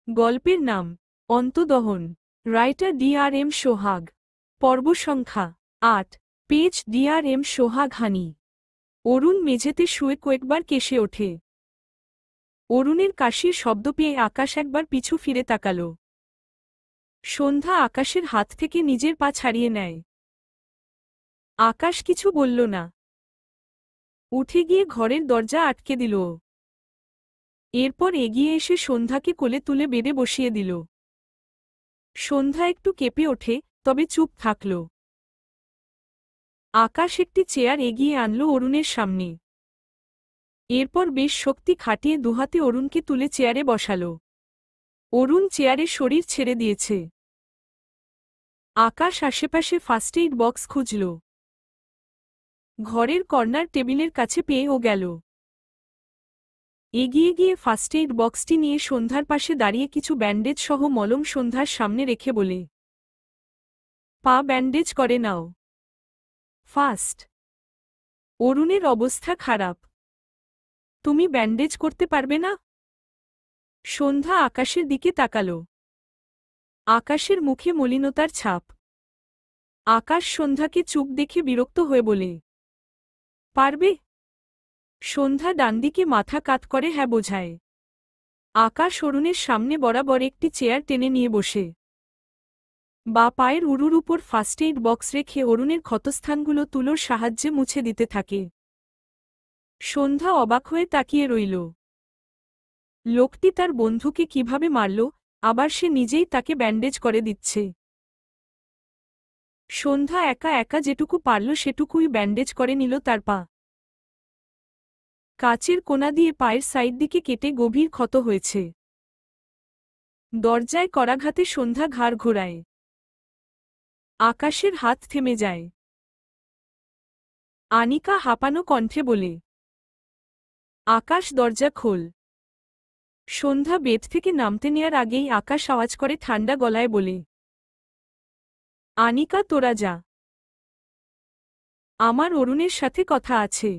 গল্পের নাম অন্তদহন। Writer DRM সোহাগ। পর্ব সংখ্যা ৮। পেজ DRM সোহাগ হানি। অরুণ মেঝেতে শুয়ে কয়েকবার কেশে ওঠে। অরুণের কাশির শব্দ পেয়ে আকাশ একবার পিছু ফিরে তাকাল। সন্ধ্যা আকাশের হাত থেকে নিজের পা ছাড়িয়ে নেয়। আকাশ কিছু বলল না। উঠে গিয়ে ঘরের দরজা আটকে দিল। এরপর এগিয়ে এসে সন্ধ্যাকে কোলে তুলে বেডে বসিয়ে দিল। সন্ধ্যা একটু কেঁপে ওঠে, তবে চুপ থাকল। আকাশ একটি চেয়ার এগিয়ে আনল অরুণের সামনে। এরপর বেশ শক্তি খাটিয়ে দুহাতে অরুণকে তুলে চেয়ারে বসাল। অরুণ চেয়ারে শরীর ছেড়ে দিয়েছে। আকাশ আশেপাশে ফার্স্ট এইড বক্স খুঁজল। ঘরের কর্নার টেবিলের কাছে পেয়ে ও গেল। এগিয়ে গিয়ে ফার্স্ট এইড বক্সটি নিয়ে সন্ধ্যার পাশে দাঁড়িয়ে কিছু ব্যান্ডেজ সহ মলম সন্ধ্যার সামনে রেখে বলে, পা ব্যান্ডেজ করে নাও ফার্স্ট। অরুণের অবস্থা খারাপ। তুমি ব্যান্ডেজ করতে পারবে না? সন্ধ্যা আকাশের দিকে তাকাল। আকাশের মুখে মলিনতার ছাপ। আকাশ সন্ধ্যাকে চুপ দেখে বিরক্ত হয়ে বলে, পারবে? সন্ধ্যা ডানদিকে মাথা কাত করে হ্যাঁ বোঝায়। আকাশ অরুণের সামনে বরাবর একটি চেয়ার টেনে নিয়ে বসে। বা পায়ের উরুর উপর ফার্স্ট এইড বক্স রেখে অরুণের ক্ষতস্থানগুলো তুলোর সাহায্যে মুছে দিতে থাকে। সন্ধ্যা অবাক হয়ে তাকিয়ে রইল। লোকটি তার বন্ধুকে কিভাবে মারল, আবার সে নিজেই তাকে ব্যান্ডেজ করে দিচ্ছে। সন্ধ্যা একা একা যেটুকু পারল সেটুকুই ব্যান্ডেজ করে নিল তার পা। কাচের কোনা দিয়ে পায়ের সাইড দিকে কেটে গভীর ক্ষত হয়েছে। দরজায় করাঘাতে সন্ধ্যা ঘাড় ঘোরায়। আকাশের হাত থেমে যায়। আনিকা হাঁপানো কণ্ঠে বলে, আকাশ দরজা খোল। সন্ধ্যা বেড থেকে নামতে নেয়ার আগেই আকাশ আওয়াজ করে ঠান্ডা গলায় বলে, আনিকা তোরা যা, আমার অরুণের সাথে কথা আছে।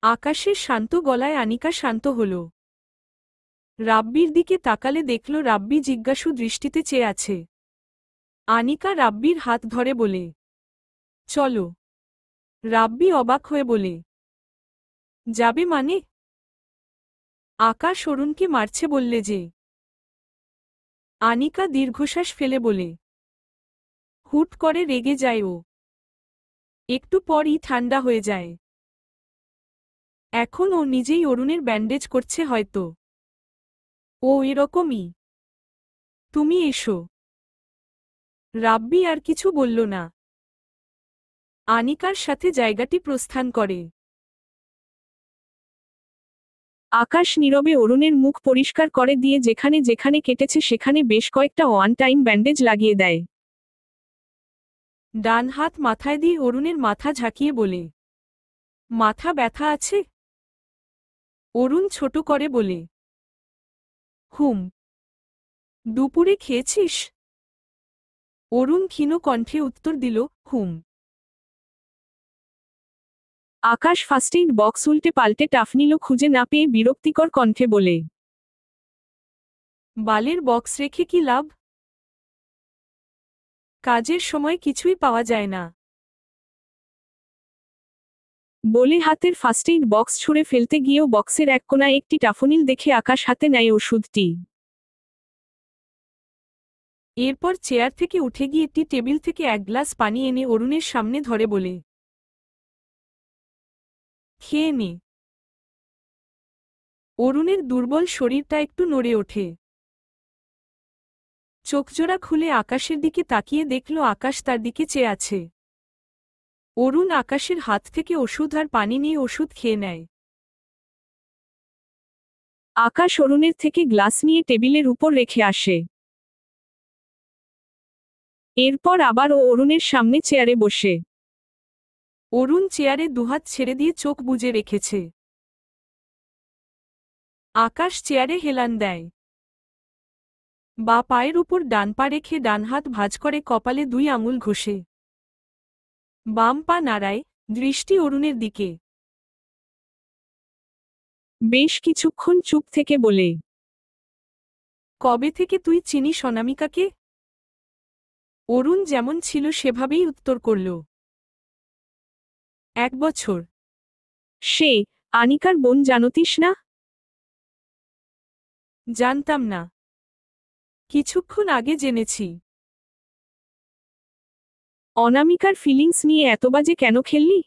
আকাশের শান্ত গলায় আনিকা শান্ত হল। রাব্বির দিকে তাকালে দেখল রাব্বি জিজ্ঞাসু দৃষ্টিতে চেয়ে আছে। আনিকা রাব্বির হাত ধরে বলে, চলো। রাব্বি অবাক হয়ে বলে, যাবে মানে? আকাশ অরুণকে মারছে বললে যে? আনিকা দীর্ঘশ্বাস ফেলে বলে, হুট করে রেগে যায় ও। একটু পরই ঠান্ডা হয়ে যায়। এখন ও নিজেই অরুণের ব্যান্ডেজ করছে হয়তো। ও এরকমই। তুমি এসো। রাব্বি আর কিছু বলল না। আনিকার সাথে জায়গাটি প্রস্থান করে। আকাশ নীরবে অরুণের মুখ পরিষ্কার করে দিয়ে যেখানে যেখানে কেটেছে সেখানে বেশ কয়েকটা ওয়ান টাইম ব্যান্ডেজ লাগিয়ে দেয়। ডান হাত মাথায় দিয়ে অরুণের মাথা ঝাঁকিয়ে বলে, মাথা ব্যথা আছে? অরুণ ছোট করে বলে, হুম। দুপুরে খেয়েছিস? অরুণ ক্ষীণ কণ্ঠে উত্তর দিল, হুম। আকাশ ফার্স্ট এইড বক্স উল্টে পাল্টে টাফনিল খুঁজে না পেয়ে বিরক্তিকর কণ্ঠে বলে, বালের বক্স রেখে কি লাভ? কাজের সময় কিছুই পাওয়া যায় না। বলে হাতের ফার্স্ট এইড বক্স ছুঁড়ে ফেলতে গিয়েও বক্সের এক কোনায় একটি টাফনিল দেখে আকাশ হাতে নেয় ওষুধটি। এরপর চেয়ার থেকে উঠে গিয়ে একটি টেবিল থেকে এক গ্লাস পানি এনে অরুণের সামনে ধরে বলে, খেয়ে নে। অরুণের দুর্বল শরীরটা একটু নড়ে ওঠে। চোখজোড়া খুলে আকাশের দিকে তাকিয়ে দেখল আকাশ তার দিকে চেয়ে আছে। অরুণ আকাশের হাত থেকে ওষুধ আর পানি নিয়ে ওষুধ খেয়ে নেয়। আকাশ অরুণের থেকে গ্লাস নিয়ে টেবিলের উপর রেখে আসে। এরপর আবার ও অরুণের সামনে চেয়ারে বসে। অরুণ চেয়ারে দুহাত ছেড়ে দিয়ে চোখ বুজে রেখেছে। আকাশ চেয়ারে হেলান দেয়। বা পায়ের উপর ডান পা রেখে ডান হাত ভাঁজ করে কপালে 2 আঙুল ঘষে। বাম পা নাড়ায়, দৃষ্টি অরুণের দিকে। বেশ কিছুক্ষণ চুপ থেকে বলে, কবে থেকে তুই চিনিস অনামিকাকে? অরুণ যেমন ছিল সেভাবেই উত্তর করল। 1 বছর। সে আনিকার বোন জানতিস না? জানতাম না। কিছুক্ষণ আগে জেনেছি। অনামিকার ফিলিংস নিয়ে এত বাজে কেন খেললি?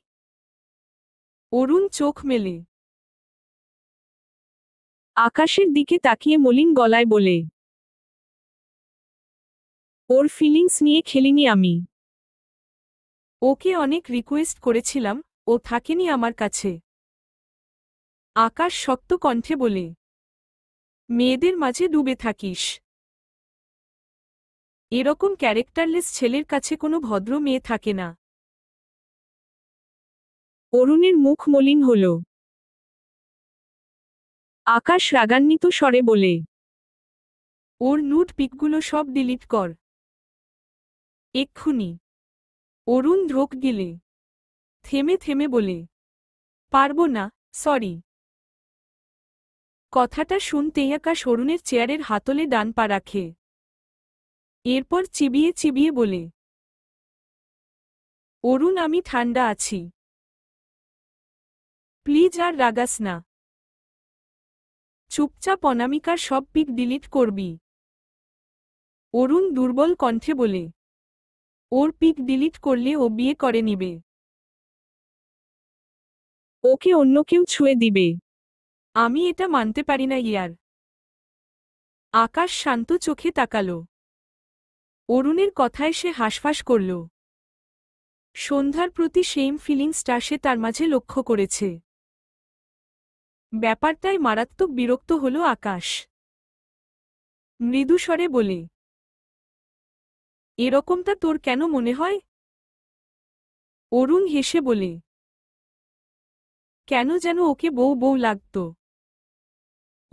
অরুণ চোখ মেলে। আকাশের দিকে তাকিয়ে মলিন গলায় বলে, ওর ফিলিংস নিয়ে খেলিনি আমি। ওকে অনেক রিকোয়েস্ট করেছিলাম, ও থাকেনি আমার কাছে। আকাশ শক্ত কণ্ঠে বলে, মেয়েদের মাঝে ডুবে থাকিস। এরকম ক্যারেক্টারলেস ছেলের কাছে কোনো ভদ্র মেয়ে থাকে না। অরুণের মুখ মলিন হল। আকাশ রাগান্বিত স্বরে বলে, ওর নুড পিকগুলো সব ডিলিট কর। এক্ষুনি। অরুণ ঢোক গিলে থেমে থেমে বলে, পারবো না, সরি। কথাটা শুনতেই আকাশ অরুণের চেয়ারের হাতলে ডান পা রাখে। এরপর চিবিয়ে চিবিয়ে বলে, অরুণ আমি ঠান্ডা আছি। প্লিজ আর রাগাস না। চুপচাপ অনামিকার সব পিক ডিলিট করবি। অরুণ দুর্বল কণ্ঠে বলে, ওর পিক ডিলিট করলে ও বিয়ে করে নিবে। ওকে অন্য কেউ ছুঁয়ে দিবে। আমি এটা মানতে পারি না ইয়ার। আকাশ শান্ত চোখে তাকাল। অরুণের কথায় সে হাসফাস করল। সন্ধ্যার প্রতি সেম ফিলিংসটা সে তার মাঝে লক্ষ্য করেছে। ব্যাপারটায় মারাত্মক বিরক্ত হল আকাশ। মৃদুস্বরে বলে, এরকমটা তোর কেন মনে হয়? অরুণ হেসে বলে, কেন যেন ওকে বউ বউ লাগত।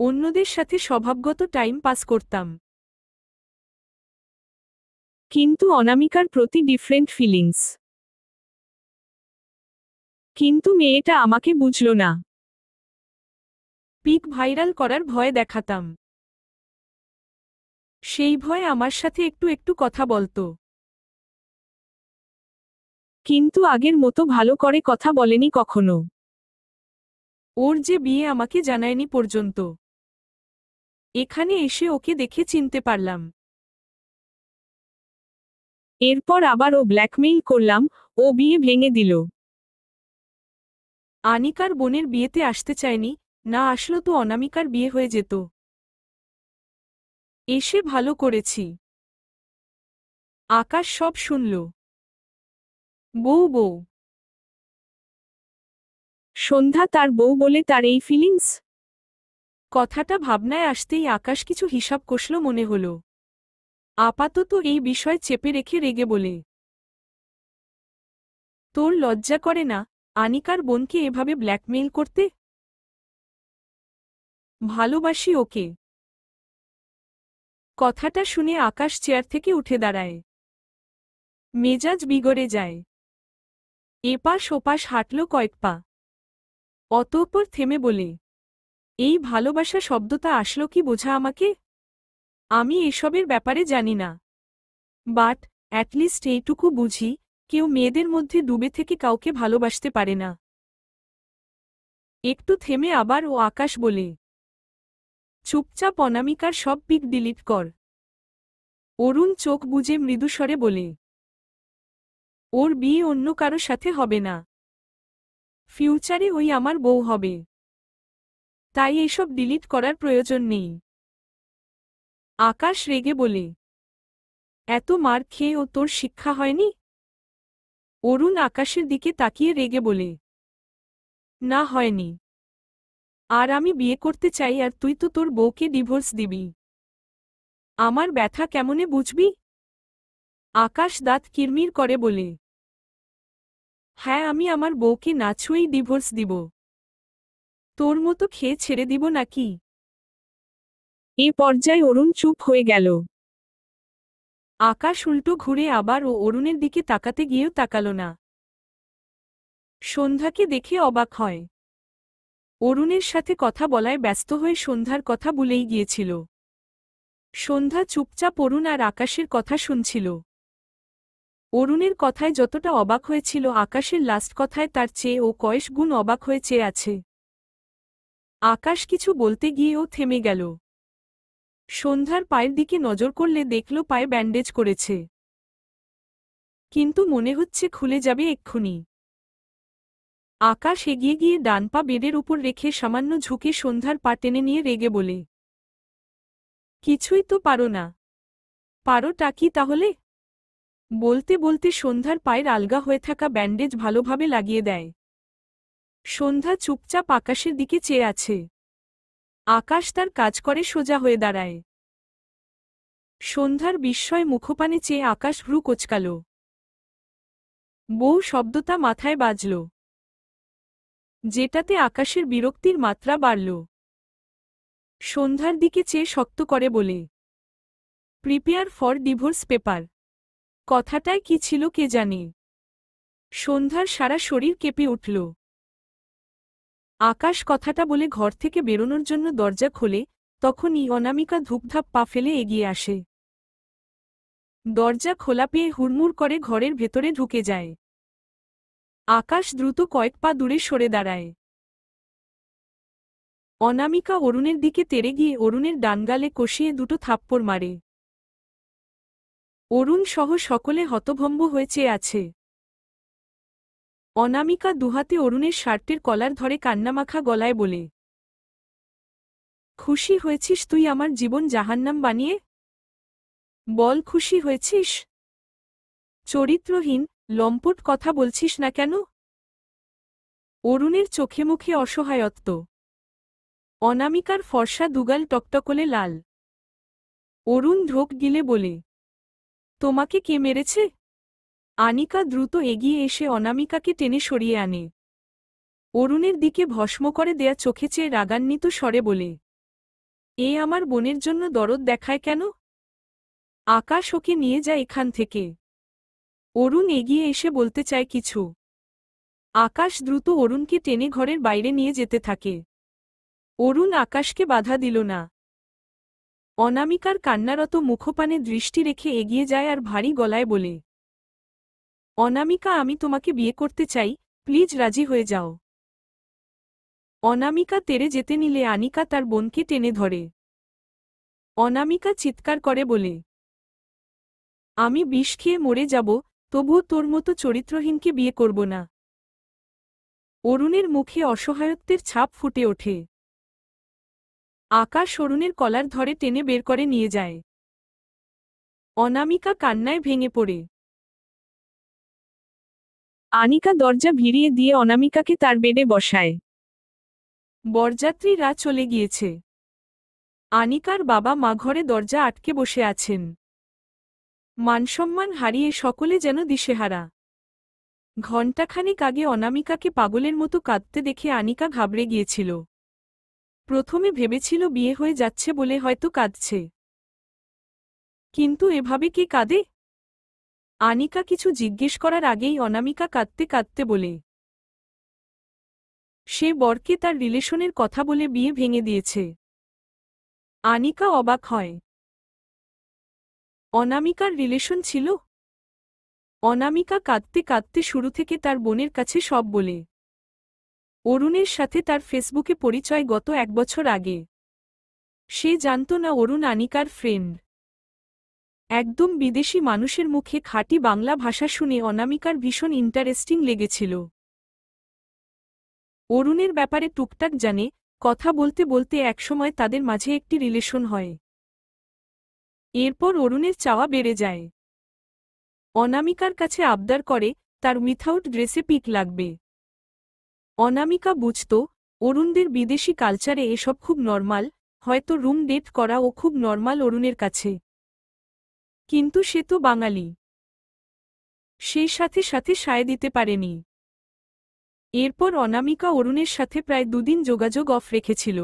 অন্যদের সাথে স্বভাবগত টাইম পাস করতাম। কিন্তু অনামিকার প্রতি ডিফারেন্ট ফিলিংস। কিন্তু মেয়েটা আমাকে বুঝল না। পিক ভাইরাল করার ভয় দেখাতাম। সেই ভয় আমার সাথে একটু একটু কথা বলতো। কিন্তু আগের মতো ভালো করে কথা বলেনি কখনো। ওর যে বিয়ে আমাকে জানায়নি পর্যন্ত। এখানে এসে ওকে দেখে চিনতে পারলাম। এরপর আবার ও ব্ল্যাকমেইল করলাম, ও বিয়ে ভেঙে দিল। আনিকার বোনের বিয়েতে আসতে চায়নি, না আসলো তো অনামিকার বিয়ে হয়ে যেত। এসে ভালো করেছি। আকাশ সব শুনল। বউ বউ। সন্ধ্যা তার বউ বলে তার এই ফিলিংস? কথাটা ভাবনায় আসতেই আকাশ কিছু হিসাব কষল মনে হল। আপাতত এই বিষয় চেপে রেখে রেগে বলে, তোর লজ্জা করে না আনিকার বোনকে এভাবে ব্ল্যাকমেইল করতে? ভালোবাসি ওকে। কথাটা শুনে আকাশ চেয়ার থেকে উঠে দাঁড়ায়। মেজাজ বিগড়ে যায়। এপাশ ওপাশ হাঁটল কয়েক পা। অতঃপর থেমে বলে, এই ভালোবাসা শব্দটা আসলো কি বোঝা আমাকে? আমি এসবের ব্যাপারে জানি না। বাট অ্যাটলিস্ট এইটুকু বুঝি, কেউ মেয়েদের মধ্যে ডুবে থেকে কাউকে ভালোবাসতে পারে না। একটু থেমে আবার ও আকাশ বলে, চুপচাপ অনামিকার সব পিক ডিলিট কর। অরুণ চোখ বুজে মৃদুস্বরে বলে, ওর বিয়ে অন্য কারো সাথে হবে না। ফিউচারে ওই আমার বউ হবে। তাই এসব ডিলিট করার প্রয়োজন নেই। আকাশ রেগে বলে, এত মার খেয়ে ও তোর শিক্ষা হয়নি? অরুণ আকাশের দিকে তাকিয়ে রেগে বলে, না হয়নি। আর আমি বিয়ে করতে চাই আর তুই তো তোর বউকে ডিভোর্স দিবি। আমার ব্যথা কেমনে বুঝবি? আকাশ দাঁত কিরমির করে বলে, হ্যাঁ আমি আমার বউকে না ছুঁয়েই ডিভোর্স দিব। তোর মতো খেয়ে ছেড়ে দিব নাকি? এ পর্যায়ে অরুণ চুপ হয়ে গেল। আকাশ উল্টো ঘুরে আবার ও অরুণের দিকে তাকাতে গিয়েও তাকাল না। সন্ধ্যাকে দেখে অবাক হয়। অরুণের সাথে কথা বলায় ব্যস্ত হয়ে সন্ধ্যার কথা ভুলেই গিয়েছিল। সন্ধ্যা চুপচাপ অরুণ আর আকাশের কথা শুনছিল। অরুণের কথায় যতটা অবাক হয়েছিল, আকাশের লাস্ট কথায় তার চেয়ে ও কয়েক গুণ অবাক হয়ে চেয়ে আছে। আকাশ কিছু বলতে গিয়েও থেমে গেল। সন্ধ্যার পায়ের দিকে নজর করলে দেখল পায়ে ব্যান্ডেজ করেছে, কিন্তু মনে হচ্ছে খুলে যাবে এক্ষুনি। আকাশ এগিয়ে গিয়ে ডান পা বেডের উপর রেখে সামান্য ঝুঁকে সন্ধ্যার পা টেনে নিয়ে রেগে বলে, কিছুই তো পারো না। পারোটা কি তাহলে? বলতে বলতে সন্ধ্যার পায়ের আলগা হয়ে থাকা ব্যান্ডেজ ভালোভাবে লাগিয়ে দেয়। সন্ধ্যা চুপচাপ আকাশের দিকে চেয়ে আছে। আকাশ তার কাজ করে সোজা হয়ে দাঁড়ায়। সন্ধ্যার বিস্ময় মুখপানে চেয়ে আকাশ ভ্রু কোঁচকাল। বউ শব্দটা মাথায় বাজল, যেটাতে আকাশের বিরক্তির মাত্রা বাড়ল। সন্ধ্যার দিকে চেয়ে শক্ত করে বলে, প্রিপেয়ার ফর ডিভোর্স পেপার। কথাটায় কি ছিল কে জানে। সন্ধ্যার সারা শরীর কেঁপে উঠল। আকাশ কথাটা বলে ঘর থেকে বেরোনোর জন্য দরজা খোলে, তখনই অনামিকা ধূপধাপ পা ফেলে এগিয়ে আসে। দরজা খোলা পেয়ে হুড়মুড় করে ঘরের ভেতরে ঢুকে যায়। আকাশ দ্রুত কয়েক পা দূরে সরে দাঁড়ায়। অনামিকা অরুণের দিকে তেড়ে গিয়ে অরুণের ডানগালে কষিয়ে দুটো থাপ্পড় মারে। অরুণ সহ সকলে হতভম্ব হয়ে চেয়ে আছে। অনামিকা দুহাতে অরুণের শার্টের কলার ধরে কান্নামাখা গলায় বলে, খুশি হয়েছিস তুই আমার জীবন জাহান্নাম বানিয়ে? বল খুশি হয়েছিস? চরিত্রহীন, লম্পট কথা বলছিস না কেন? অরুণের চোখে মুখে অসহায়ত্ব। অনামিকার ফর্সা দুগাল টকটকলে লাল। অরুণ ঢোক গিলে বলে, তোমাকে কে মেরেছে? আনিকা দ্রুত এগিয়ে এসে অনামিকাকে টেনে সরিয়ে আনে। অরুণের দিকে ভস্ম করে দেয়া চোখে চেয়ে রাগান্বিত স্বরে বলে, এ আমার বোনের জন্য দরদ দেখায় কেন? আকাশ ওকে নিয়ে যায় এখান থেকে। অরুণ এগিয়ে এসে বলতে চায় কিছু। আকাশ দ্রুত অরুণকে টেনে ঘরের বাইরে নিয়ে যেতে থাকে। অরুণ আকাশকে বাধা দিল না। অনামিকার কান্নারত মুখপানে দৃষ্টি রেখে এগিয়ে যায় আর ভারী গলায় বলে, অনামিকা আমি তোমাকে বিয়ে করতে চাই, প্লিজ রাজি হয়ে যাও। অনামিকা তেড়ে যেতে নিলে আনিকা তার বোনকে টেনে ধরে। অনামিকা চিৎকার করে বলে, আমি বিষ খেয়ে মরে যাব, তবুও তোর মতো চরিত্রহীনকে বিয়ে করব না। অরুণের মুখে অসহায়ত্বের ছাপ ফুটে ওঠে। আকাশ অরুণের কলার ধরে টেনে বের করে নিয়ে যায়। অনামিকা কান্নায় ভেঙে পড়ে। আনিকা দরজা ভিড়িয়ে দিয়ে অনামিকাকে তার বেডে বসায়। বরযাত্রীরা চলে গিয়েছে। আনিকার বাবা মা ঘরে দরজা আটকে বসে আছেন। মানসম্মান হারিয়ে সকলে যেন দিশেহারা। ঘণ্টাখানেক আগে অনামিকাকে পাগলের মতো কাঁদতে দেখে আনিকা ঘাবড়ে গিয়েছিল। প্রথমে ভেবেছিল বিয়ে হয়ে যাচ্ছে বলে হয়তো কাঁদছে, কিন্তু এভাবে কে কাঁদে? আনিকা কিছু জিজ্ঞেস করার আগেই অনামিকা কাঁদতে কাঁদতে বলে, সে বরকে তার রিলেশনের কথা বলে বিয়ে ভেঙে দিয়েছে। আনিকা অবাক হয়। অনামিকার রিলেশন ছিল? অনামিকা কাঁদতে কাঁদতে শুরু থেকে তার বোনের কাছে সব বলে। অরুণের সাথে তার ফেসবুকে পরিচয় গত 1 বছর আগে। সে জানত না অরুণ আনিকার ফ্রেন্ড। একদম বিদেশি মানুষের মুখে খাঁটি বাংলা ভাষা শুনে অনামিকার ভীষণ ইন্টারেস্টিং লেগেছিল। অরুণের ব্যাপারে টুকটাক জানে, কথা বলতে বলতে একসময় তাদের মাঝে একটি রিলেশন হয়। এরপর অরুণের চাওয়া বেড়ে যায়। অনামিকার কাছে আবদার করে, তার উইথাউট ড্রেসে পিক লাগবে। অনামিকা বুঝত, অরুণদের বিদেশি কালচারে এসব খুব নরমাল, হয়তো রুম ডেট করাও খুব নরমাল অরুণের কাছে। কিন্তু সে তো বাঙালি। সেই সাথে সাথে সায় দিতে পারেনি। এরপর অনামিকা অরুণের সাথে প্রায় 2 দিন যোগাযোগ অফ রেখেছিল।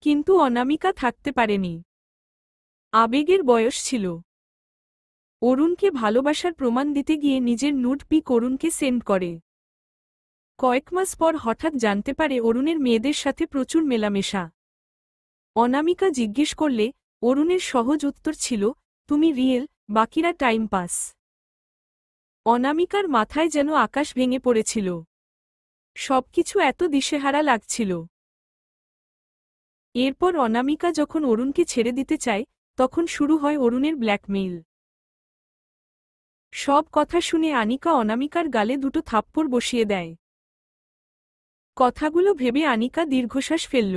কিন্তু অনামিকা থাকতে পারেনি। আবেগের বয়স ছিল। অরুণকে ভালোবাসার প্রমাণ দিতে গিয়ে নিজের নুড পিক অরুণকে সেন্ড করে। কয়েক মাস পর হঠাৎ জানতে পারে অরুণের মেয়েদের সাথে প্রচুর মেলামেশা। অনামিকা জিজ্ঞেস করলে, অরুণের সহজ উত্তর ছিল, তুমি রিয়েল, বাকিরা টাইম পাস। অনামিকার মাথায় যেন আকাশ ভেঙে পড়েছিল। সবকিছু এত দিশেহারা লাগছিল। এরপর অনামিকা যখন অরুণকে ছেড়ে দিতে চায়, তখন শুরু হয় অরুণের ব্ল্যাকমেইল। সব কথা শুনে আনিকা অনামিকার গালে দুটো থাপ্পড় বসিয়ে দেয়। কথাগুলো ভেবে আনিকা দীর্ঘশ্বাস ফেলল।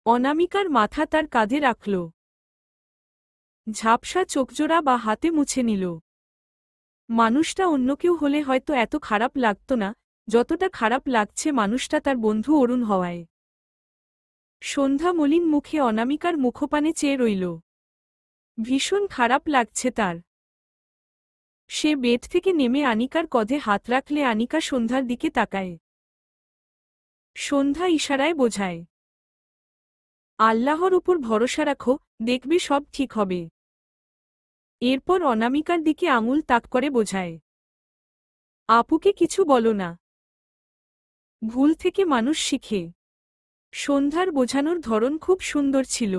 অনামিকার মাথা তার কাঁধে রাখল। ঝাপসা চোখজোড়া বা হাতে মুছে নিল। মানুষটা অন্য কেউ হলে হয়তো এত খারাপ লাগত না, যতটা খারাপ লাগছে মানুষটা তার বন্ধু অরুণ হওয়ায়। সন্ধ্যা মলিন মুখে অনামিকার মুখপানে চেয়ে রইল। ভীষণ খারাপ লাগছে তার। সে বেড থেকে নেমে আনিকার কাঁধে হাত রাখলে আনিকা সন্ধ্যার দিকে তাকায়। সন্ধ্যা ইশারায় বোঝায়, আল্লাহর উপর ভরসা রাখো, দেখবে সব ঠিক হবে। এরপর অনামিকার দিকে আঙুল তাক করে বোঝায়, আপুকে কিছু বলো না। ভুল থেকে মানুষ শিখে। সন্ধ্যার বোঝানোর ধরন খুব সুন্দর ছিল।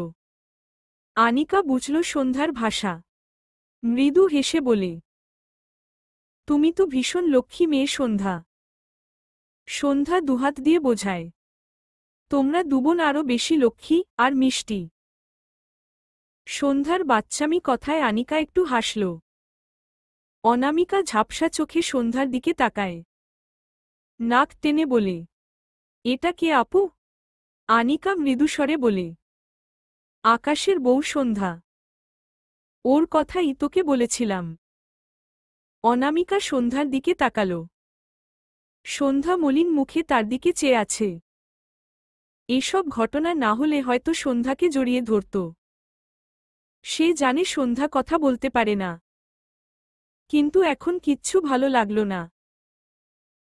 আনিকা বুঝল সন্ধ্যার ভাষা। মৃদু হেসে বলে, তুমি তো ভীষণ লক্ষ্মী মেয়ে সন্ধ্যা। সন্ধ্যা দুহাত দিয়ে বোঝায়, তোমরা দুবোন আরও বেশি লক্ষ্মী আর মিষ্টি। সন্ধ্যার বাচ্চামি কথায় আনিকা একটু হাসল। অনামিকা ঝাপসা চোখে সন্ধ্যার দিকে তাকায়। নাক টেনে বলে, এটা কে আপু? আনিকা মৃদুস্বরে বলে, আকাশের বউ সন্ধ্যা। ওর কথাই তোকে বলেছিলাম। অনামিকা সন্ধ্যার দিকে তাকাল। সন্ধ্যা মলিন মুখে তার দিকে চেয়ে আছে। এসব ঘটনা না হলে হয়তো সন্ধ্যাকে জড়িয়ে ধরত। সে জানে সন্ধ্যা কথা বলতে পারে না। কিন্তু এখন কিচ্ছু ভালো লাগল না।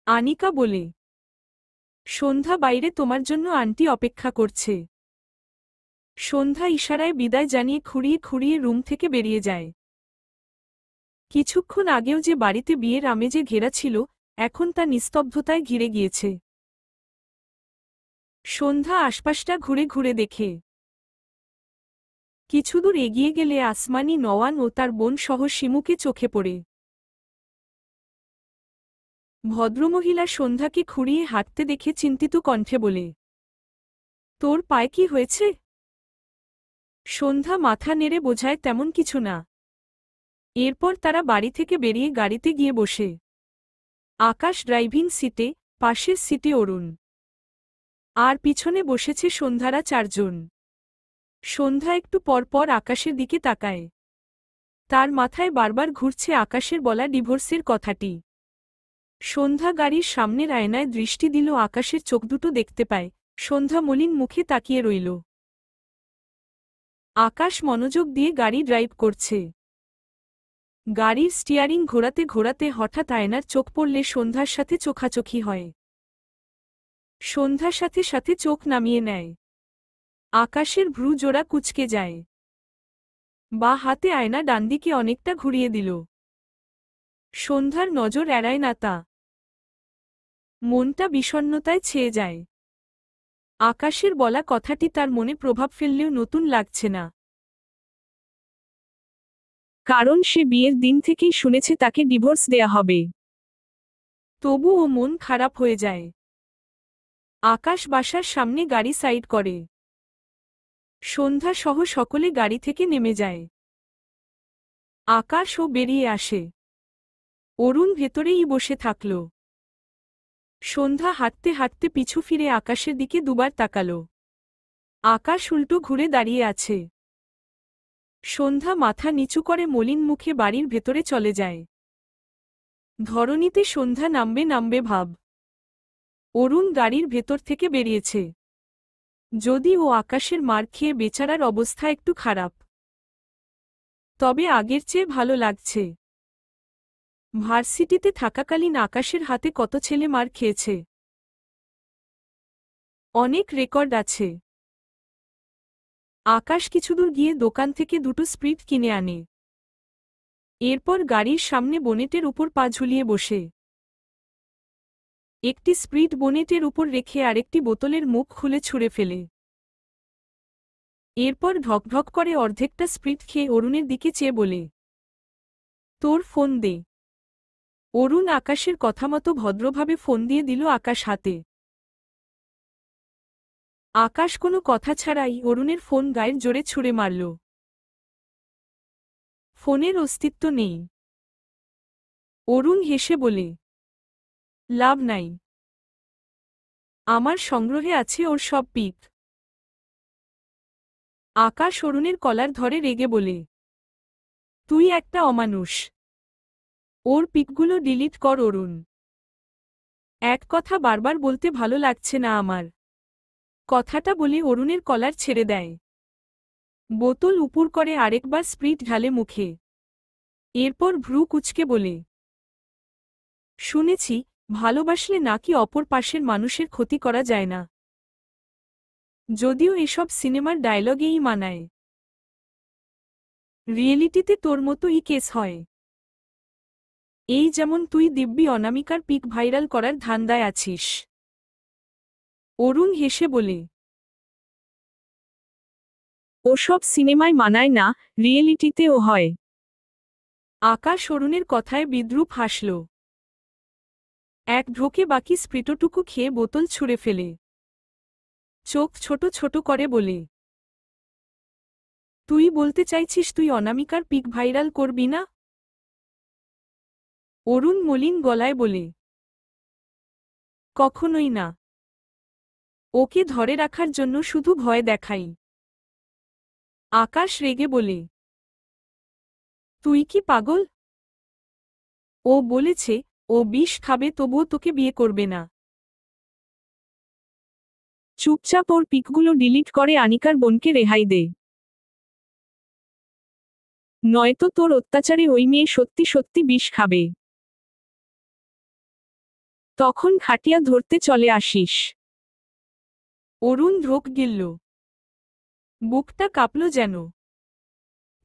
আনিকা বলে, সন্ধ্যা বাইরে তোমার জন্য আন্টি অপেক্ষা করছে। সন্ধ্যা ইশারায় বিদায় জানিয়ে খুঁড়িয়ে খুঁড়িয়ে রুম থেকে বেরিয়ে যায়। কিছুক্ষণ আগেও যে বাড়িতে বিয়ের আমেজে ঘেরা ছিল, এখন তা নিস্তব্ধতায় ঘিরে গিয়েছে। সন্ধ্যা আশপাশটা ঘুরে ঘুরে দেখে। কিছুদূর এগিয়ে গেলে আসমানি নওয়ান ও তার বোন সহ শিমুকে চোখে পড়ে। ভদ্রমহিলা সন্ধ্যাকে খুঁড়িয়ে হাঁটতে দেখে চিন্তিত কণ্ঠে বলে, তোর পায়ে কি হয়েছে? সন্ধ্যা মাথা নেড়ে বোঝায় তেমন কিছু না। এরপর তারা বাড়ি থেকে বেরিয়ে গাড়িতে গিয়ে বসে। আকাশ ড্রাইভিং সিটে, পাশের সিটে অরুণ। আর পিছনে বসেছে সন্ধ্যারা চারজন। সন্ধ্যা একটু পরপর আকাশের দিকে তাকায়। তার মাথায় বারবার ঘুরছে আকাশের বলা ডিভোর্সের কথাটি। সন্ধ্যা গাড়ির সামনের আয়নায় দৃষ্টি দিল, আকাশের চোখ দুটো দেখতে পায়। সন্ধ্যা মলিন মুখে তাকিয়ে রইল। আকাশ মনোযোগ দিয়ে গাড়ি ড্রাইভ করছে। গাড়ির স্টিয়ারিং ঘোরাতে ঘোরাতে হঠাৎ আয়নার চোখ পড়লে সন্ধ্যার সাথে চোখাচোখি হয়। সন্ধ্যার সাথে সাথে চোখ নামিয়ে নেয়। আকাশের ভ্রু জোড়া কুঁচকে যায়। বা হাতে আয়না ডানদিকে অনেকটা ঘুরিয়ে দিল। সন্ধ্যার নজর এড়ায় না তা। মনটা বিষণ্ণতায় ছেয়ে যায়। আকাশের বলা কথাটি তার মনে প্রভাব ফেললেও নতুন লাগছে না। কারণ সে বিয়ের দিন থেকেই শুনেছে তাকে ডিভোর্স দেয়া হবে। তবুও মন খারাপ হয়ে যায়। আকাশ বাসার সামনে গাড়ি সাইড করে। সন্ধ্যা সহ সকলে গাড়ি থেকে নেমে যায়। আকাশও বেরিয়ে আসে। অরুণ ভেতরেই বসে থাকল। সন্ধ্যা হাঁটতে হাঁটতে পিছু ফিরে আকাশের দিকে দুবার তাকাল। আকাশ উল্টো ঘুরে দাঁড়িয়ে আছে। সন্ধ্যা মাথা নিচু করে মলিন মুখে বাড়ির ভেতরে চলে যায়। ধরণীতে সন্ধ্যা নামবে নামবে ভাব। অরুণ গাড়ির ভেতর থেকে বেরিয়েছে। যদি ও আকাশের মার খেয়ে বেচারার অবস্থা একটু খারাপ, তবে আগের চেয়ে ভালো লাগছে। ভার্সিটিতে থাকাকালীন আকাশের হাতে কত ছেলে মার খেয়েছে। অনেক রেকর্ড আছে। আকাশ কিছুদূর গিয়ে দোকান থেকে দুটো স্প্রিট কিনে আনে। এরপর গাড়ির সামনে বোনেটের উপর পা ঝুলিয়ে বসে। একটি স্প্রিট বোনেটের উপর রেখে আরেকটি বোতলের মুখ খুলে ছুঁড়ে ফেলে। এরপর ঢকঢক করে অর্ধেকটা স্প্রিট খেয়ে অরুণের দিকে চেয়ে বলে, তোর ফোন দে। অরুণ আকাশের কথা মতো ভদ্রভাবে ফোন দিয়ে দিল আকাশ হাতে। আকাশ কোনো কথা ছাড়াই অরুণের ফোন গায়ের জোরে ছুঁড়ে মারল। ফোনের অস্তিত্ব নেই। অরুণ হেসে বলে, লাভ নাই। আমার সংগ্রহে আছে ওর সব পিক। আকাশ অরুণের কলার ধরে রেগে বলে, তুই একটা অমানুষ। ওর পিকগুলো ডিলিট কর অরুণ। এক কথা বারবার বলতে ভালো লাগছে না আমার। কথাটা বলে অরুণের কলার ছেড়ে দেয়। বোতল উপুর করে আরেকবার স্প্রিট ঢালে মুখে। এরপর ভ্রু কুঁচকে বলে, শুনেছি ভালোবাসলে নাকি অপর পাশের মানুষের ক্ষতি করা যায় না। যদিও এসব সিনেমার ডায়লগেই মানায়। রিয়েলিটিতে তোর মতোই কেস হয়। এই যেমন তুই দিব্যি অনামিকার পিক ভাইরাল করার ধান্দায় আছিস। অরুণ হেসে বলে, ওসব সিনেমায় মানায় না, রিয়েলিটিতেও হয়। আকাশ অরুণের কথায় বিদ্রূপ হাসল। এক ঢোকে বাকি স্প্রিটটুকু খেয়ে বোতল ছুঁড়ে ফেলে। চোখ ছোট ছোট করে বলে, তুই বলতে চাইছিস তুই অনামিকার পিক ভাইরাল করবি না? অরুণ মলিন গলায় বলে, কখনোই না। ওকে ধরে রাখার জন্য শুধু ভয় দেখাই। আকাশ রেগে বলে, তুই কি পাগল? ও বলেছে ও বিষ খাবে তবুও তোকে বিয়ে করবে না। চুপচাপ ওর পিকগুলো ডিলিট করে আনিকার বোনকে রেহাই দে। নয়তো তোর অত্যাচারে ওই মেয়ে সত্যি সত্যি বিষ খাবে। তখন খাটিয়া ধরতে চলে আসিস। অরুণ ঢোক গিলল। বুকটা কাঁপল যেন।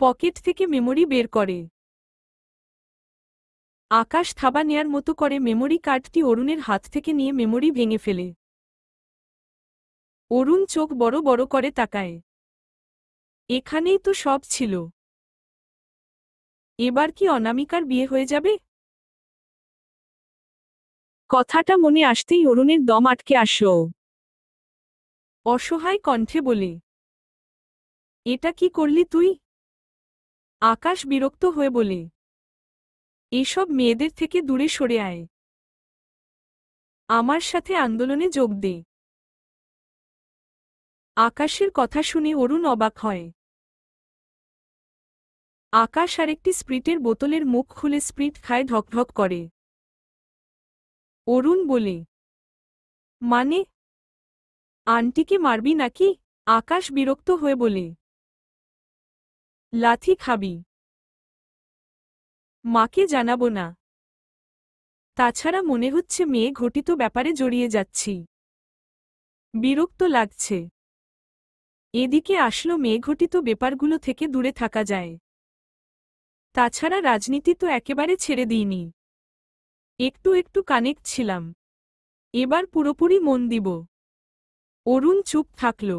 পকেট থেকে মেমোরি বের করে। আকাশ থাবা নেয়ার মতো করে মেমোরি কার্ডটি অরুণের হাত থেকে নিয়ে মেমোরি ভেঙে ফেলে। অরুণ চোখ বড় বড় করে তাকায়। এখানেই তো সব ছিল। এবার কি অনামিকার বিয়ে হয়ে যাবে? কথাটা মনে আসতেই অরুণের দম আটকে আসলো। অসহায় কণ্ঠে বলে, এটা কি করলি তুই? আকাশ বিরক্ত হয়ে বলে, এসব মেয়েদের থেকে দূরে সরে আয়। আমার সাথে আন্দোলনে যোগ দে। আকাশের কথা শুনে অরুণ অবাক হয়। আকাশ আরেকটি স্প্রিটের বোতলের মুখ খুলে স্প্রিট খায় ঢকঢক করে। অরুণ বলে, মানে আন্টিকে মারবি নাকি? আকাশ বিরক্ত হয়ে বলে, লাথি খাবি? মাকে জানাবো না। তাছাড়া মনে হচ্ছে মেয়ে ঘটিত ব্যাপারে জড়িয়ে যাচ্ছি। বিরক্ত লাগছে। এদিকে আসলো মেয়ে ঘটিত ব্যাপারগুলো থেকে দূরে থাকা যায়। তাছাড়া রাজনীতি তো একেবারে ছেড়ে দিইনি। একটু একটু কানেক্ট ছিলাম। এবার পুরোপুরি মন দিব। অরুণ চুপ থাকল।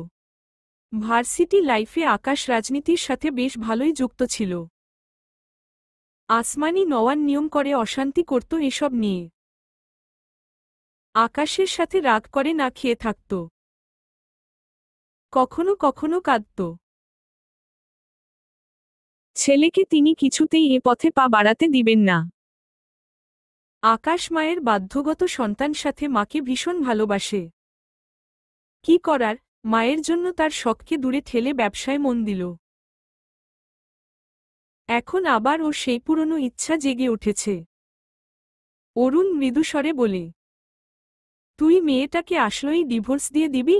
ভার্সিটি লাইফে আকাশ রাজনীতির সাথে বেশ ভালোই যুক্ত ছিল। আসমানি নওয়ান নিয়ম করে অশান্তি করত এসব নিয়ে। আকাশের সাথে রাগ করে না খেয়ে থাকত। কখনো কখনো কাঁদত। ছেলেকে তিনি কিছুতেই এ পথে পা বাড়াতে দিবেন না। আকাশ মায়ের বাধ্যগত সন্তান সাথে মাকে ভীষণ ভালোবাসে। কি করার, মায়ের জন্য তার শখকে দূরে ঠেলে ব্যবসায় মন দিল। এখন আবার ওর সেই পুরনো ইচ্ছা জেগে উঠেছে। অরুণ মৃদুস্বরে বলে, তুই মেয়েটাকে আসলেই ডিভোর্স দিয়ে দিবি?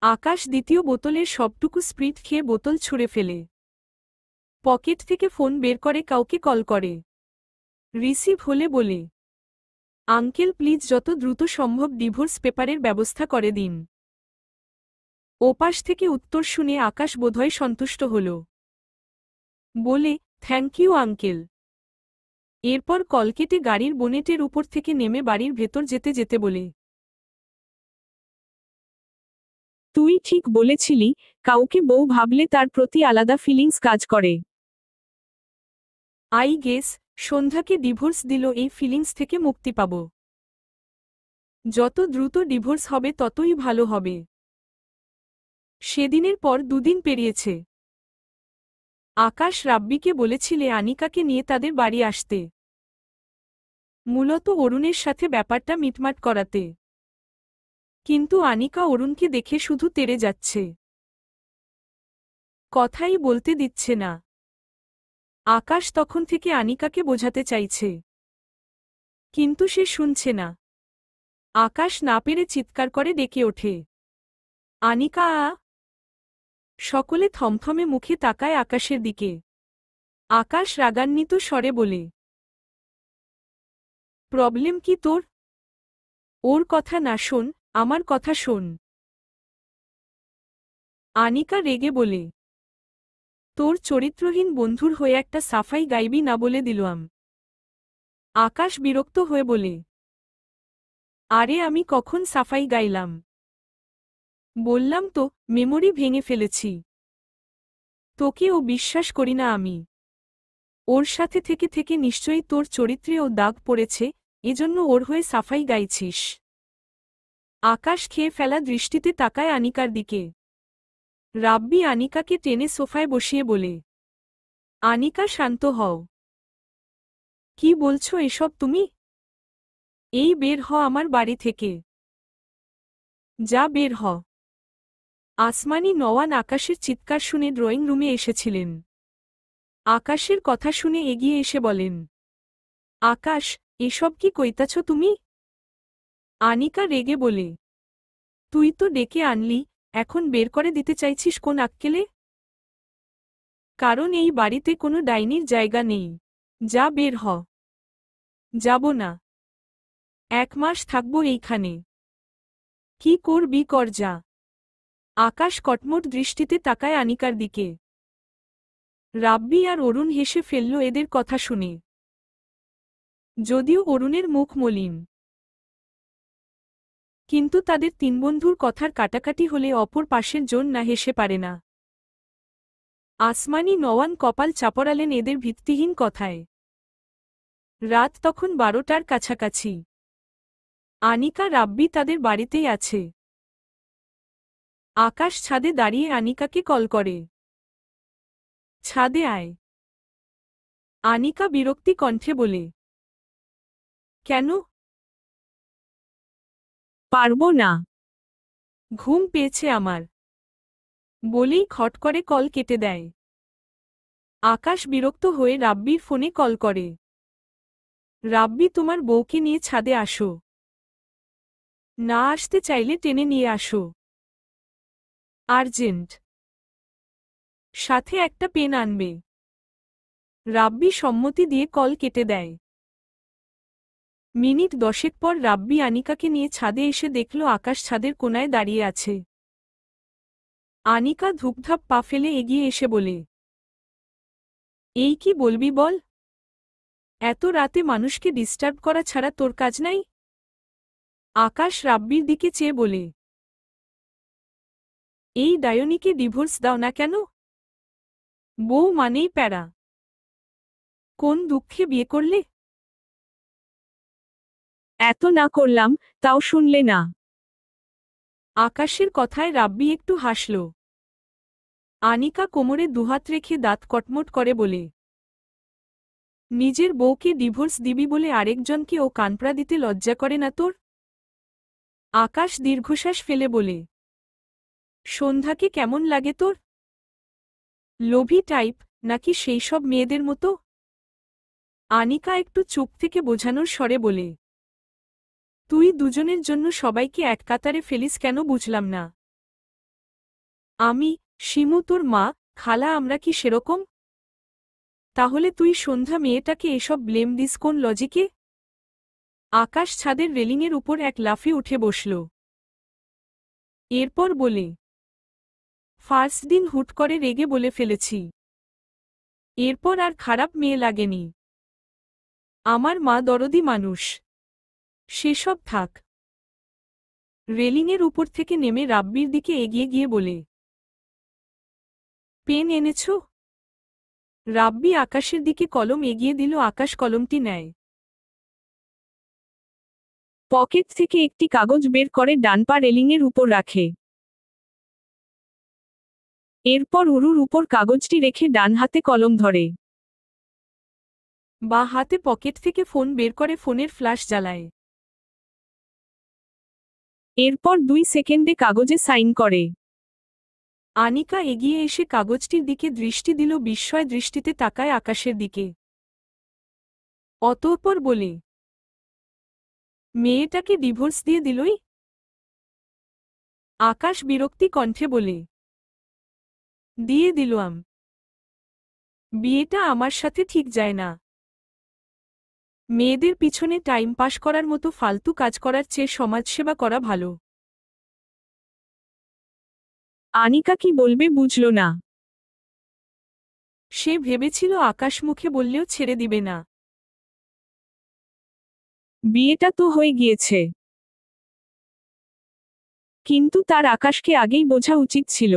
আকাশ দ্বিতীয় বোতলের সবটুকু স্প্রিট খেয়ে বোতল ছুঁড়ে ফেলে। পকেট থেকে ফোন বের করে কাউকে কল করে। রিসিভ হলে বলে, আঙ্কেল প্লিজ যত দ্রুত সম্ভব ডিভোর্স পেপারের ব্যবস্থা করে দিন। ওপাশ থেকে উত্তর শুনে আকাশ বোধহয় সন্তুষ্ট হল। বলে, থ্যাংক ইউ আঙ্কেল। এরপর কল কেটে গাড়ির বোনেটের উপর থেকে নেমে বাড়ির ভেতর যেতে যেতে বলে, তুই ঠিক বলেছিলি, কাউকে বউ ভাবলে তার প্রতি আলাদা ফিলিংস কাজ করে। আই গেস সন্ধ্যাকে ডিভোর্স দিল এই ফিলিংস থেকে মুক্তি পাব। যত দ্রুত ডিভোর্স হবে ততই ভালো হবে। সেদিনের পর দুদিন পেরিয়েছে। আকাশ রাব্বিকে বলেছিলে আনিকাকে নিয়ে তাদের বাড়ি আসতে, মূলত অরুণের সাথে ব্যাপারটা মিটমাট করাতে। কিন্তু আনিকা অরুণকে দেখে শুধু তেড়ে যাচ্ছে, কথাই বলতে দিচ্ছে না। আকাশ তখন থেকে আনিকাকে বোঝাতে চাইছে, কিন্তু সে শুনছে না। আকাশ না পেরে চিৎকার করে ডেকে ওঠে, আনিকা! সকলে থমথমে মুখে তাকায় আকাশের দিকে। আকাশ রাগান্বিত স্বরে বলে, প্রবলেম কি তোর? ওর কথা না শোন, আমার কথা শোন। আনিকা রেগে বলে, তোর চরিত্রহীন বন্ধুর হয়ে একটা সাফাই গাইবি না বলে দিলাম। আকাশ বিরক্ত হয়ে বলে, আরে আমি কখন সাফাই গাইলাম? বললাম তো মেমোরি ভেঙে ফেলেছি। তোকেও বিশ্বাস করি না আমি। ওর সাথে থেকে থেকে নিশ্চয়ই তোর চরিত্রেও দাগ পড়েছে, এজন্য ওর হয়ে সাফাই গাইছিস। আকাশ খেয়ে ফেলা দৃষ্টিতে তাকায় আনিকার দিকে। রাব্বি আনিকাকে টেনে সোফায় বসিয়ে বলে, আনিকা শান্ত হও। কি বলছো এসব তুমি? এই বের হ আমার বাড়ি থেকে। যা বের হ। আসমানি নওয়ান আকাশের চিৎকার শুনে ড্রয়িং রুমে এসেছিলেন। আকাশের কথা শুনে এগিয়ে এসে বলেন, আকাশ, এসব কি কইতাছ তুমি? আনিকা রেগে বলে, তুই তো ডেকে আনলি, এখন বের করে দিতে চাইছিস কোন আক্কেলে? কারণ এই বাড়িতে কোনো ডাইনির জায়গা নেই। যা বের হ। যাব না। 1 মাস থাকব এইখানে। কি করবি কর যা। আকাশ কটমট দৃষ্টিতে তাকায় আনিকার দিকে। রাব্বি আর অরুণ হেসে ফেলল এদের কথা শুনে। যদিও অরুণের মুখ মলিন, কিন্তু তাদের 3 বন্ধুর কথার কাটাকাটি হলে অপর পাশের জন না হেসে পারে না। আসমানি নওয়ান কপাল চাপড়ালেন এদের ভিত্তিহীন কথায়। রাত তখন 12টার কাছাকাছি। আনিকা রাব্বি তাদের বাড়িতেই আছে। আকাশ ছাদে দাঁড়িয়ে আনিকাকে কল করে, ছাদে আয়। আনিকা বিরক্তি কণ্ঠে বলে, কেন? পারবো না। ঘুম পেয়েছে আমার, বলেই খট করে কল কেটে দেয়। আকাশ বিরক্ত হয়ে রাব্বির ফোনে কল করে, রাব্বি তোমার বউকে নিয়ে ছাদে আসো। না আসতে চাইলে টেনে নিয়ে আসো। আর্জেন্ট। সাথে একটা পেন আনবে। রাব্বি সম্মতি দিয়ে কল কেটে দেয়। মিনিট 10 পর রাব্বি আনিকাকে নিয়ে ছাদে এসে দেখল আকাশ ছাদের কোনায় দাঁড়িয়ে আছে। আনিকা ধুপধাপ পা ফেলে এগিয়ে এসে বলে, এই কি বলবি বল? এত রাতে মানুষকে ডিস্টার্ব করা ছাড়া তোর কাজ নাই? আকাশ রাব্বির দিকে চেয়ে বলে, এই ডায়নিকে ডিভোর্স দাও না কেন? বউ মানেই প্যারা। কোন দুঃখে বিয়ে করলে? এত না করলাম, তাও শুনলে না। আকাশের কথায় রাব্বি একটু হাসল। আনিকা কোমরে দুহাত রেখে দাঁত কটমট করে বলে, নিজের বউকে ডিভোর্স দিবি বলে আরেকজনকে ও কানপ্রা দিতে লজ্জা করে না তোর? আকাশ দীর্ঘশ্বাস ফেলে বলে, সন্ধ্যাকে কেমন লাগে তোর? লোভী টাইপ, নাকি সেই সব মেয়েদের মতো? আনিকা একটু চুপ থেকে বোঝানোর স্বরে বলে, তুই দুজনের জন্য সবাইকে এক কাতারে ফেলিস কেন বুঝলাম না। আমি, শিমু তোর মা, খালা আমরা কি সেরকম? তাহলে তুই সন্ধ্যা মেয়েটাকে এসব ব্লেম দিস কোন লজিকে? আকাশ ছাদের রেলিংয়ের উপর এক লাফে উঠে বসল। এরপর বলে, ফার্স্ট দিন হুট করে রেগে বলে ফেলেছি। এরপর আর খারাপ মেয়ে লাগেনি। আমার মা দরদি মানুষ। সেসব থাক। রেলিংয়ের উপর থেকে নেমে রাব্বির দিকে এগিয়ে গিয়ে বলে, পেন এনেছ? রাব্বি আকাশের দিকে কলম এগিয়ে দিল। আকাশ কলমটি নেয়। পকেট থেকে একটি কাগজ বের করে ডান পা রেলিংয়ের উপর রাখে। এরপর উরুর উপর কাগজটি রেখে ডান হাতে কলম ধরে। বা হাতে পকেট থেকে ফোন বের করে ফোনের ফ্ল্যাশ জ্বালায়। এরপর 2 সেকেন্ডে কাগজে সাইন করে। আনিকা এগিয়ে এসে কাগজটির দিকে দৃষ্টি দিল। বিস্ময় দৃষ্টিতে তাকায় আকাশের দিকে। অতঃপর বলে, মেয়েটাকে ডিভোর্স দিয়ে দিলই? আকাশ বিরক্তি কণ্ঠে বলে, দিয়ে দিলাম। বিয়েটা আমার সাথে ঠিক যায় না। মেয়েদের পিছনে টাইম পাস করার মতো ফালতু কাজ করার চেয়ে সমাজসেবা করা ভালো। আনিকা কি বলবে বুঝল না। সে ভেবেছিল আকাশ মুখে বললেও ছেড়ে দিবে না। বিয়েটা তো হয়ে গিয়েছে। কিন্তু তার আকাশকে আগেই বোঝা উচিত ছিল।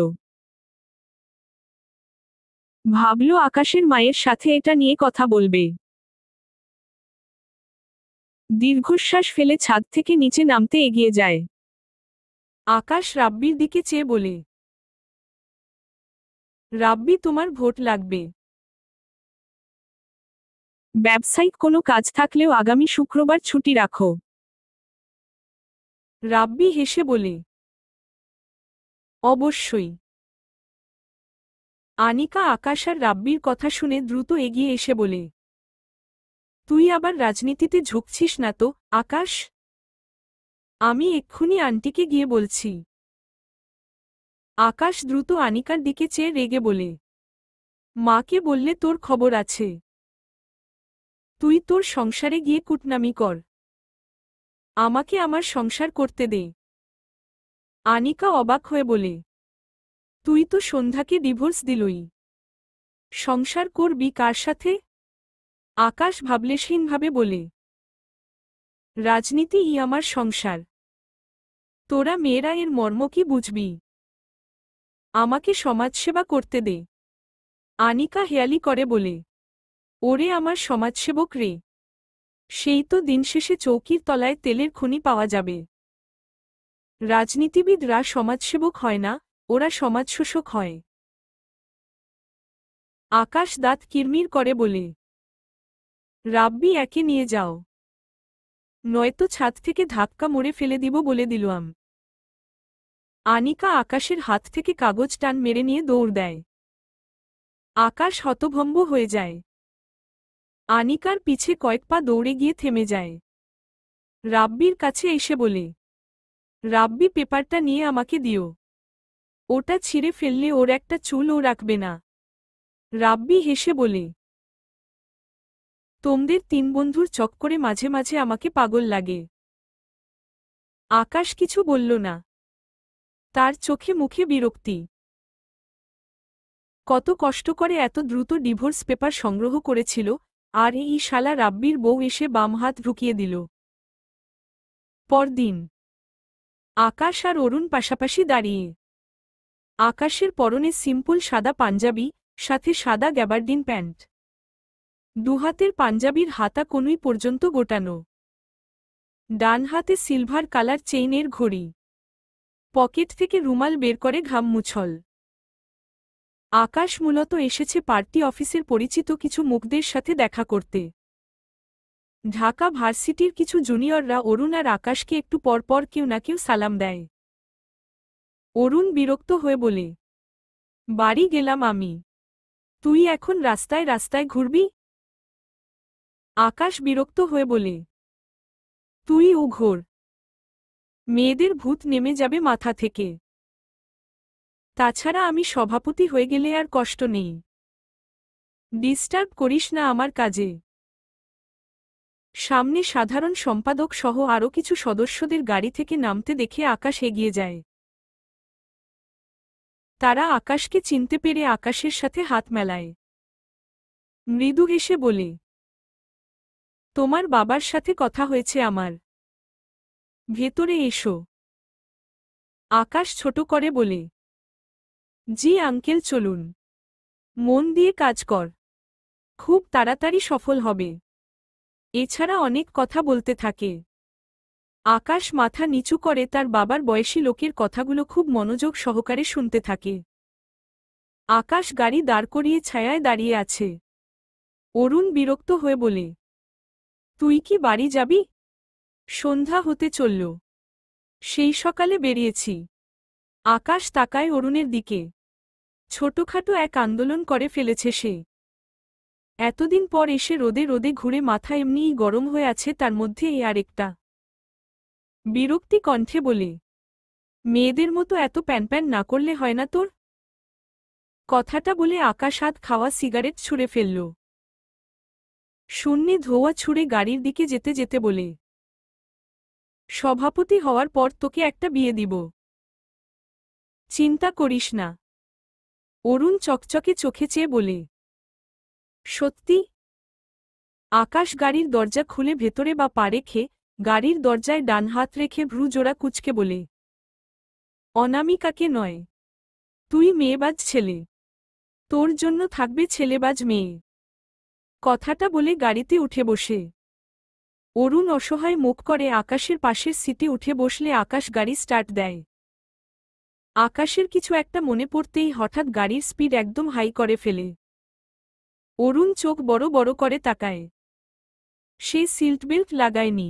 ভাবল আকাশের মায়ের সাথে এটা নিয়ে কথা বলবে। দীর্ঘশ্বাস ফেলে ছাদ থেকে নিচে নামতে এগিয়ে যায়। আকাশ রাব্বির দিকে চেয়ে বলে, রাব্বি, তোমার ভোট লাগবে। ব্যবসায়িক কোনো কাজ থাকলেও আগামী শুক্রবার ছুটি রাখো। রাব্বি হেসে বলে, অবশ্যই। আনিকা আকাশ আর রাব্বির কথা শুনে দ্রুত এগিয়ে এসে বলে, তুই আবার রাজনীতিতে ঝুঁকছিস না তো, আকাশ? আমি এক্ষুনি আন্টিকে গিয়ে বলছি। আকাশ দ্রুত আনিকার দিকে চেয়ে রেগে বলে, মাকে বললে তোর খবর আছে। তুই তোর সংসারে গিয়ে কুটনামি কর। আমাকে আমার সংসার করতে দে। আনিকা অবাক হয়ে বলে, তুই তো সন্ধ্যাকে ডিভোর্স দিলই। সংসার করবি কার সাথে? আকাশ ভাবলেশহীনভাবে বলে, রাজনীতিই আমার সংসার। তোরা মেয়েরা এর মর্ম কি বুঝবি? আমাকে সমাজসেবা করতে দে। আনিকা হেয়ালি করে বলে, ওরে আমার সমাজসেবক রে। সেই তো দিনশেষে চৌকির তলায় তেলের খনি পাওয়া যাবে। রাজনীতিবিদরা সমাজসেবক হয় না, ওরা সমাজশোষক হয়। আকাশ দাঁত কিরমির করে বলে, রাব্বি, একে নিয়ে যাও, নয়তো ছাদ থেকে ধাক্কা মোড়ে ফেলে দিব বলে দিলাম। আনিকা আকাশের হাত থেকে কাগজ টান মেরে নিয়ে দৌড় দেয়। আকাশ হতভম্ব হয়ে যায়। আনিকার পিছে কয়েক পা দৌড়ে গিয়ে থেমে যায়। রাব্বির কাছে এসে বলে, রাব্বি, পেপারটা নিয়ে আমাকে দিও। ওটা ছিঁড়ে ফেললে ওর একটা চুলও রাখবে না। রাব্বি হেসে বলে, তোমাদের 3 বন্ধুর চক্করে মাঝে মাঝে আমাকে পাগল লাগে। আকাশ কিছু বলল না। তার চোখে মুখে বিরক্তি। কত কষ্ট করে এত দ্রুত ডিভোর্স পেপার সংগ্রহ করেছিল, আর এই শালা রাব্বির বউ এসে বাম হাত ঢুকিয়ে দিল। পরদিন আকাশ আর অরুণ পাশাপাশি দাঁড়িয়ে। আকাশের পরনে সিম্পল সাদা পাঞ্জাবি, সাথে সাদা গ্যাবার্ডিন প্যান্ট। দুহাতের পাঞ্জাবির হাতা কনুই পর্যন্ত গোটানো। ডান হাতে সিলভার কালার চেইনের ঘড়ি। পকেট থেকে রুমাল বের করে ঘাম মুছল। আকাশ মূলত এসেছে পার্টি অফিসের পরিচিত কিছু মুখদের সাথে দেখা করতে। ঢাকা ভার্সিটির কিছু জুনিয়ররা অরুণ আর আকাশকে একটু পরপর কেউ না কেউ সালাম দেয়। অরুণ বিরক্ত হয়ে বলে, বাড়ি গেলাম আমি। তুই এখন রাস্তায় রাস্তায় ঘুরবি? আকাশ বিরক্ত হয়ে বলে, তুই উঘোর। মেয়েদের ভূত নেমে যাবে মাথা থেকে। তাছাড়া আমি সভাপতি হয়ে গেলে আর কষ্ট নেই। ডিস্টার্ব করিস না আমার কাজে। সামনে সাধারণ সম্পাদক সহ আরও কিছু সদস্যদের গাড়ি থেকে নামতে দেখে আকাশ এগিয়ে যায়। তারা আকাশকে চিনতে পেরে আকাশের সাথে হাত মেলায়। মৃদু হেসে বলে, তোমার বাবার সাথে কথা হয়েছে আমার। ভেতরে এসো। আকাশ ছোট করে বলে, জি আঙ্কেল চলুন। মন দিয়ে কাজ কর, খুব তাড়াতাড়ি সফল হবে। এছাড়া অনেক কথা বলতে থাকে। আকাশ মাথা নিচু করে তার বাবার বয়সী লোকের কথাগুলো খুব মনোযোগ সহকারে শুনতে থাকে। আকাশ গাড়ি দাঁড় করিয়ে ছায়ায় দাঁড়িয়ে আছে। অরুণ বিরক্ত হয়ে বলে, তুই কি বাড়ি যাবি? সন্ধ্যা হতে চলল। সেই সকালে বেরিয়েছি। আকাশ তাকায় অরুণের দিকে। ছোটখাটো এক আন্দোলন করে ফেলেছে সে। এতদিন পর এসে রোদে রোদে ঘুরে মাথা এমনিই গরম হয়ে আছে, তার মধ্যে এ আরেকটা। বিরক্তি কণ্ঠে বলে, মেয়েদের মতো এত প্যানপ্যান না করলে হয় না তোর? কথাটা বলে আকাশ হাত খাওয়া সিগারেট ছুঁড়ে ফেলল। শূন্যে ধোঁয়া ছুঁড়ে গাড়ির দিকে যেতে যেতে বলে, সভাপতি হওয়ার পর তোকে একটা বিয়ে দিব। চিন্তা করিস না। অরুণ চকচকে চোখে চেয়ে বলে, সত্যি? আকাশ গাড়ির দরজা খুলে ভেতরে বা পা রেখে গাড়ির দরজায় ডান হাত রেখে ভ্রু জোড়া কুঁচকে বলে, অনামিকাকে নয়, তুই মেয়েবাজ ছেলে, তোর জন্য থাকবে ছেলেবাজ মেয়ে। কথাটা বলে গাড়িতে উঠে বসে। অরুণ অসহায় মুখ করে আকাশের পাশের সিটে উঠে বসলে আকাশ গাড়ি স্টার্ট দেয়। আকাশের কিছু একটা মনে পড়তেই হঠাৎ গাড়ির স্পিড একদম হাই করে ফেলে। অরুণ চোখ বড় বড় করে তাকায়। সে সিট বেল্ট লাগায়নি।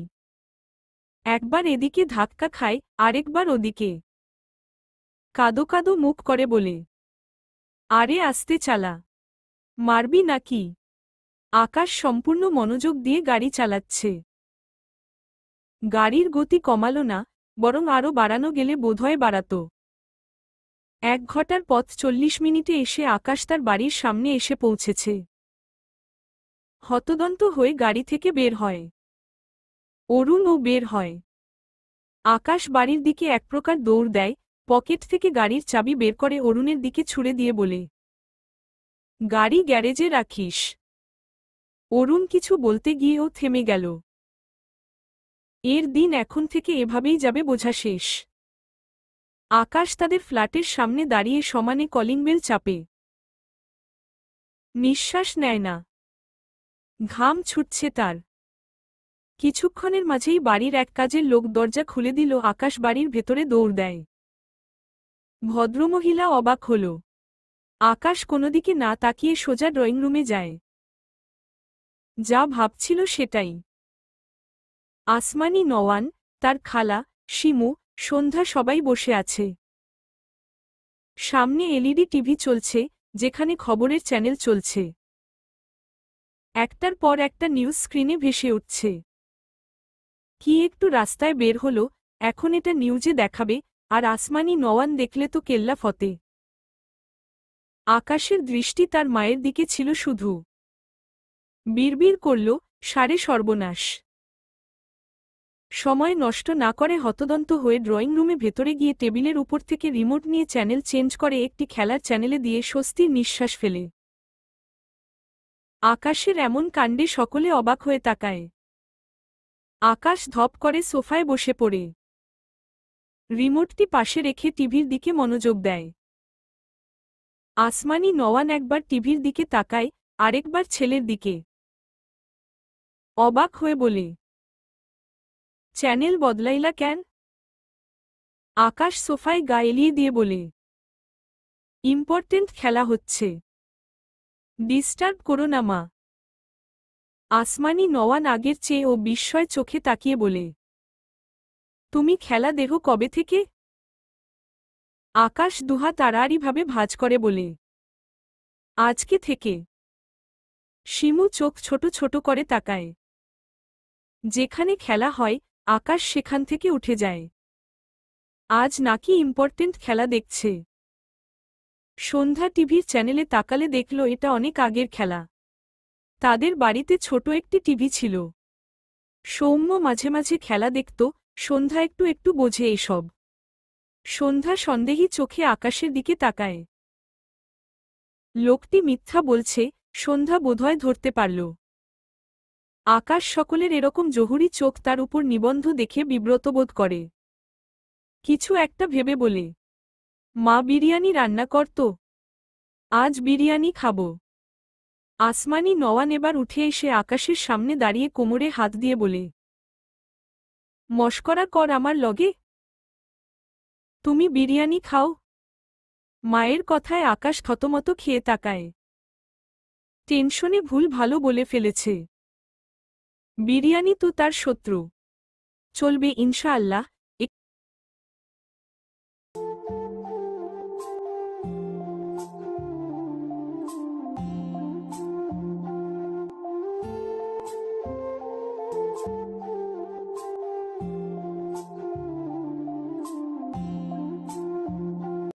একবার এদিকে ধাক্কা খায়, আরেকবার ওদিকে। কাদো কাদো মুখ করে বলে, আরে আস্তে চালা, মারবি নাকি? আকাশ সম্পূর্ণ মনোযোগ দিয়ে গাড়ি চালাচ্ছে। গাড়ির গতি কমালো না, বরং আরও বাড়ানো গেলে বোধহয় বাড়াত। 1 ঘন্টার পথ 40 মিনিটে এসে আকাশ তার বাড়ির সামনে এসে পৌঁছেছে। হতদন্ত হয়ে গাড়ি থেকে বের হয়। অরুণও বের হয়। আকাশ বাড়ির দিকে এক প্রকার দৌড় দেয়, পকেট থেকে গাড়ির চাবি বের করে অরুণের দিকে ছুঁড়ে দিয়ে বলে, গাড়ি গ্যারেজে রাখিস। অরুণ কিছু বলতে গিয়েও থেমে গেল। এর দিন এখন থেকে এভাবেই যাবে বোঝা শেষ। আকাশ তাদের ফ্ল্যাটের সামনে দাঁড়িয়ে সমানে কলিং বেল চাপে। নিঃশ্বাস নেয় না। ঘাম ছুটছে তার। কিছুক্ষণের মাঝেই বাড়ির এক কাজের লোক দরজা খুলে দিল। আকাশ বাড়ির ভেতরে দৌড় দেয়। ভদ্রমহিলা অবাক হল। আকাশ কোনোদিকে না তাকিয়ে সোজা ড্রয়িং রুমে যায়। যা ভাবছিল সেটাই। আসমানি নওয়ান, তার খালা, শিমু, সন্ধ্যা সবাই বসে আছে। সামনে এলইডি টিভি চলছে, যেখানে খবরের চ্যানেল চলছে। একটার পর একটা নিউজ স্ক্রিনে ভেসে উঠছে। কি একটু রাস্তায় বের হলো, এখন এটা নিউজে দেখাবে, আর আসমানি নওয়ান দেখলে তো কেল্লা ফতে। আকাশের দৃষ্টি তার মায়ের দিকে ছিল শুধু। বিড়বিড় করল, সারে সর্বনাশ। সময় নষ্ট না করে হতদন্ত হয়ে ড্রয়িং রুমে ভেতরে গিয়ে টেবিলের উপর থেকে রিমোট নিয়ে চ্যানেল চেঞ্জ করে একটি খেলার চ্যানেলে দিয়ে স্বস্তির নিঃশ্বাস ফেলে। আকাশের এমন কাণ্ডে সকলে অবাক হয়ে তাকায়। আকাশ ধপ করে সোফায় বসে পড়ে। রিমোটটি পাশে রেখে টিভির দিকে মনোযোগ দেয়। আসমানি নওয়ান একবার টিভির দিকে তাকায়, আরেকবার ছেলের দিকে। অবাক হয়ে বলে, চ্যানেল বদলাইলা কেন? আকাশ সোফায় গা এলিয়ে দিয়ে বলে, ইম্পর্টেন্ট খেলা হচ্ছে, ডিস্টার্ব করো না মা। আসমানি নওয়ান আগের চেয়ে ও বিস্ময় চোখে তাকিয়ে বলে, তুমি খেলা দেখো কবে থেকে? আকাশ দুহাত আড়াআড়িভাবে ভাঁজ করে বলে, আজকে থেকে। শিমু চোখ ছোট ছোট করে তাকায়। যেখানে খেলা হয়, আকাশ সেখান থেকে উঠে যায়। আজ নাকি ইম্পর্টেন্ট খেলা দেখছে। সন্ধ্যা টিভির চ্যানেলে তাকালে দেখল এটা অনেক আগের খেলা। তাদের বাড়িতে ছোট একটি টিভি ছিল। সৌম্য মাঝে মাঝে খেলা দেখত, সন্ধ্যা একটু একটু বোঝে এসব। সন্ধ্যা সন্দেহী চোখে আকাশের দিকে তাকায়। লোকটি মিথ্যা বলছে, সন্ধ্যা বোধহয় ধরতে পারল। আকাশ সকলের এরকম জহুরি চোখ তার উপর নিবন্ধ দেখে বিব্রত বোধ করে। কিছু একটা ভেবে বলে, মা বিরিয়ানি রান্না করত, আজ বিরিয়ানি খাবো। আসমানি নওয়ান এবার উঠে এসে আকাশের সামনে দাঁড়িয়ে কোমরে হাত দিয়ে বলে, মশকরা কর আমার লগে? তুমি বিরিয়ানি খাও? মায়ের কথায় আকাশ থতমত খেয়ে তাকায়। টেনশনে ভুল ভালো বলে ফেলেছে। বিরিয়ানি তো তার শত্রু। চলবে ইনশাআল্লাহ।